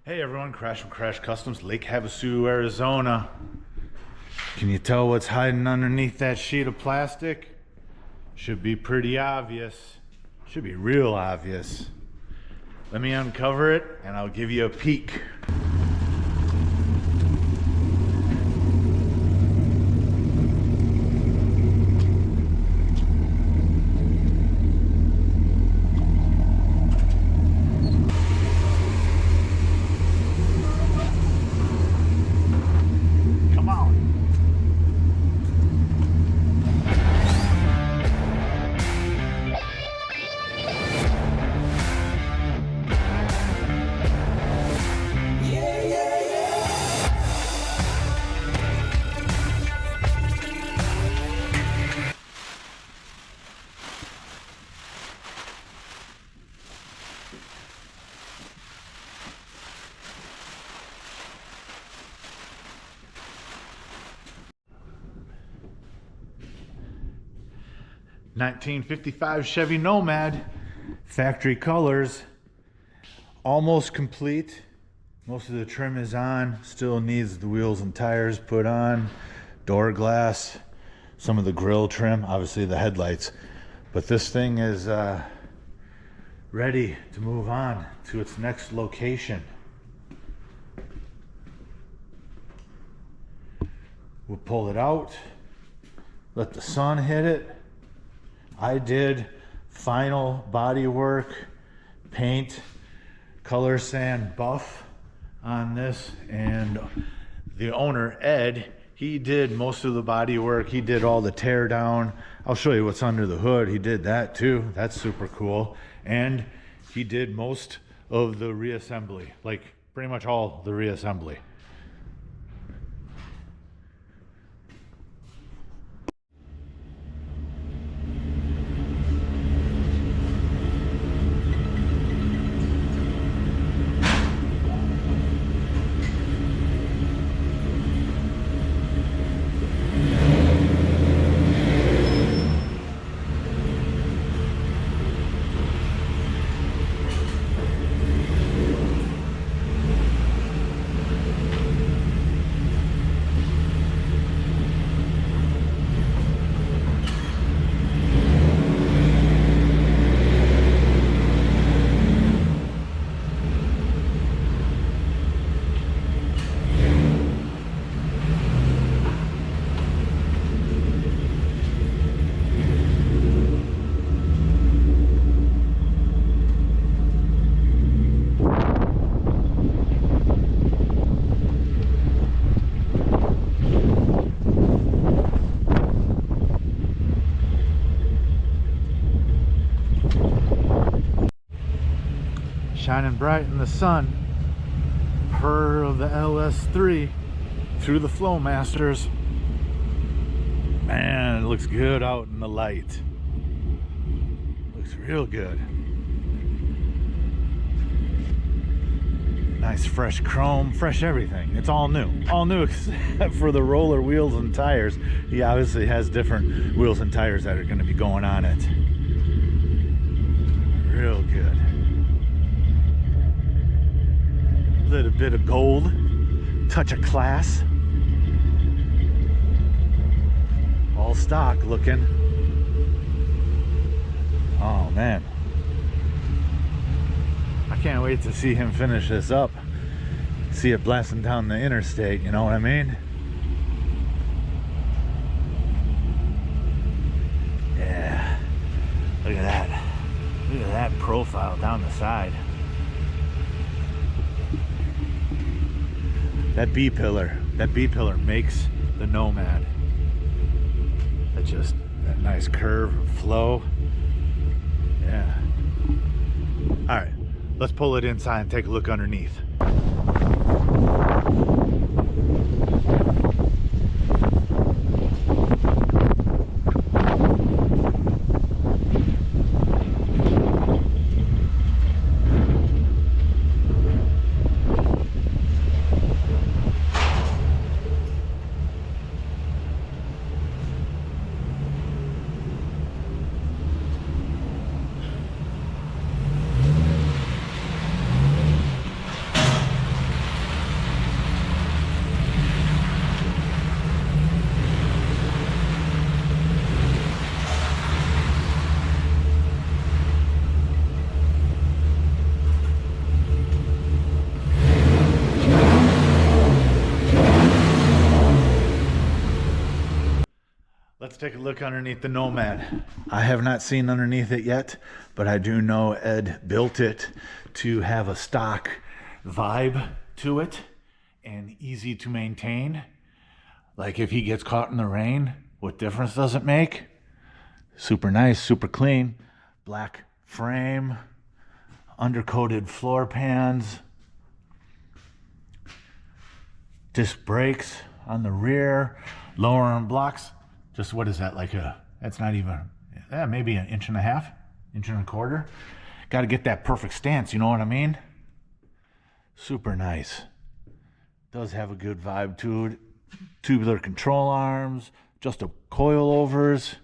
Hey everyone, Crash from Crash Customs, Lake Havasu, Arizona. Can you tell what's hiding underneath that sheet of plastic? Should be pretty obvious. Should be real obvious. Let me uncover it and I'll give you a peek. '55 Chevy Nomad, factory colors, almost complete. Most of the trim is on, still needs the wheels and tires put on, door glass, some of the grille trim, obviously the headlights. But this thing is ready to move on to its next location. We'll pull it out, let the sun hit it. I did final body work, paint, color sand buff on this, and the owner, Ed, he did most of the body work. He did all the tear down. I'll show you what's under the hood. He did that too. That's super cool. And he did most of the reassembly, like pretty much all the reassembly. Shining bright in the sun, purr of the LS3 through the Flowmasters. Man, it looks good out in the light. Looks real good. Nice fresh chrome, fresh everything. It's all new. All new except for the roller wheels and tires. He obviously has different wheels and tires that are going to be going on it. Real good. Little bit of gold, touch of class, all stock looking. Oh man, I can't wait to see him finish this up, see it blasting down the interstate, you know what I mean? Yeah, look at that profile down the side. That B-pillar makes the Nomad. That nice curve, flow. Yeah. All right, let's pull it inside and take a look underneath. Let's take a look underneath the Nomad. I have not seen underneath it yet, but I do know Ed built it to have a stock vibe to it and easy to maintain. Like if he gets caught in the rain, what difference does it make? Super nice, super clean. Black frame, undercoated floor pans, disc brakes on the rear, lowering blocks. Just what is that, like that's not even, maybe an inch and a half, inch and a quarter. Got to get that perfect stance, you know what I mean? Super nice. Does have a good vibe to it. Tubular control arms, just a coilovers,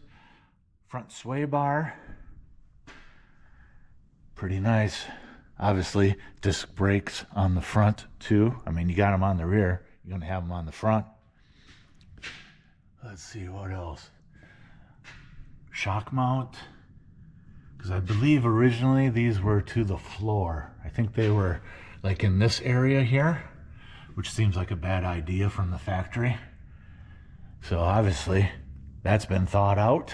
front sway bar. Pretty nice. Obviously, disc brakes on the front too. I mean, you got them on the rear, you're gonna have them on the front. Let's see what else. Shock mount, because I believe originally these were to the floor. I think they were like in this area here, which seems like a bad idea from the factory. So obviously that's been thought out.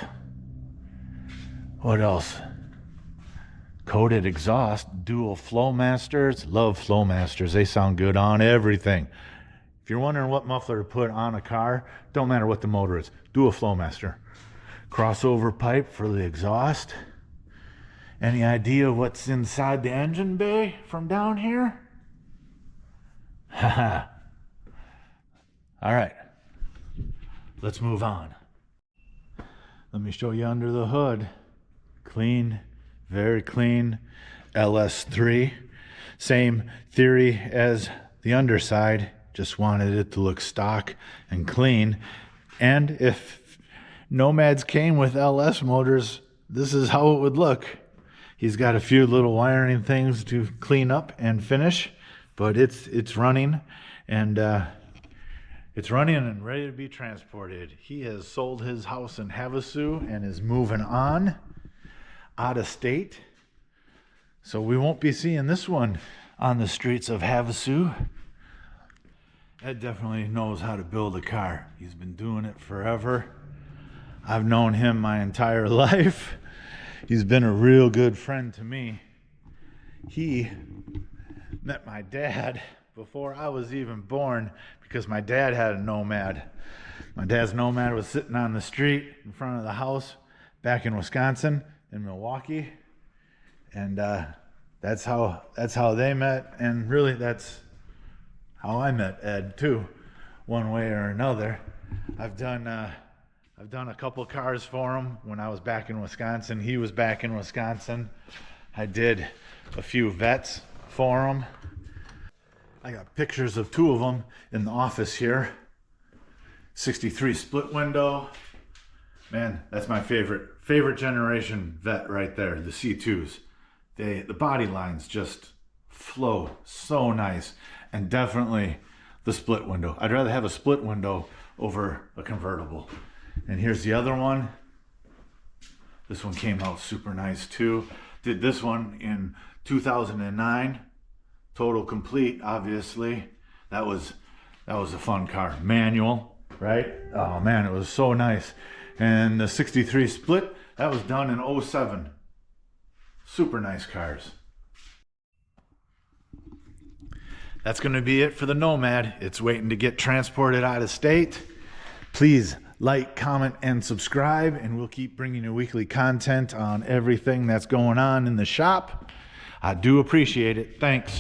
What else? Coated exhaust, dual Flowmasters. Love Flowmasters. They sound good on everything. If you're wondering what muffler to put on a car, don't matter what the motor is, do a Flowmaster. Crossover pipe for the exhaust. Any idea what's inside the engine bay from down here? Haha. All right, let's move on. Let me show you under the hood. Clean, very clean. LS3. Same theory as the underside. Just wanted it to look stock and clean. And if Nomads came with LS motors, this is how it would look. He's got a few little wiring things to clean up and finish, but it's running, and it's running and ready to be transported. He has sold his house in Havasu and is moving on out of state. So we won't be seeing this one on the streets of Havasu. Ed definitely knows how to build a car. He's been doing it forever. I've known him my entire life. He's been a real good friend to me. He met my dad before I was even born because my dad had a Nomad. My dad's Nomad was sitting on the street in front of the house back in Wisconsin, in Milwaukee. And that's how they met, and really that's how I met Ed too, one way or another. I've done a couple cars for him when I was back in Wisconsin. He was back in Wisconsin. I did a few vets for him. I got pictures of two of them in the office here. 63 split window. Man, that's my favorite generation vet right there, the C2s. The body lines just flow so nice. And definitely the split window. I'd rather have a split window over a convertible. And here's the other one. This one came out super nice too. Did this one in 2009. Total complete, obviously. That was a fun car. Manual, right? Oh man, it was so nice. And the 63 split, that was done in 07. Super nice cars. That's going to be it for the Nomad. It's waiting to get transported out of state. Please like, comment, and subscribe, and we'll keep bringing you weekly content on everything that's going on in the shop. I do appreciate it. Thanks.